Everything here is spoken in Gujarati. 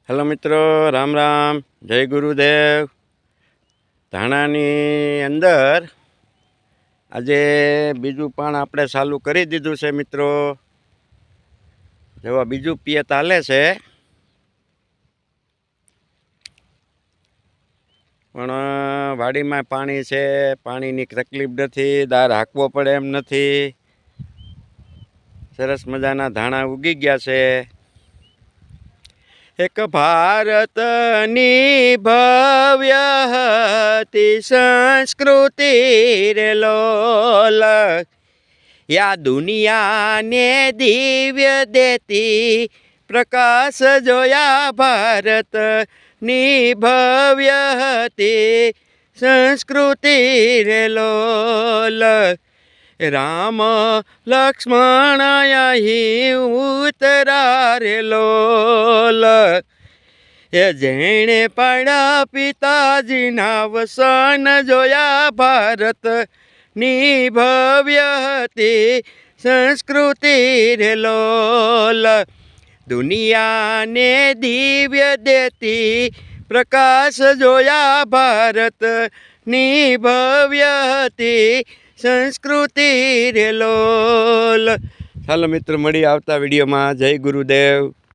હેલો મિત્રો, રામ રામ, જય ગુરુદેવ. ધાણાની અંદર આજે બીજું પણ આપણે ચાલુ કરી દીધું છે મિત્રો. જેવા બીજું પિયત હાલે છે, પણ વાડીમાં પાણી છે, પાણીની તકલીફ નથી, દાર હાંકવો પડે એમ નથી. સરસ મજાના ધાણા ઉગી ગયા છે. એક ભારતની ભવ્ય હતી સંસ્કૃતિ રે લોલ, યા દુનિયાને દિવ્ય દેતી પ્રકાશ જોયા. ભારતની ભવ્ય હતી સંસ્કૃતિ રે લોલ, રામ લક્ષ્મણ અહીં ઉતરા રે લોલ, એ જેણે પડ્યા પિતાજીના વસન જોયા. ભારતની ભવ્ય હતી સંસ્કૃતિ રે લોલ, દુનિયાને દિવ્ય દેતી પ્રકાશ જોયા. ભારતની ભવ્ય હતી સંસ્કૃતિ રે લોલ. ચાલો મિત્રો, મળી આવતા વિડીયોમાં. જય ગુરુદેવ.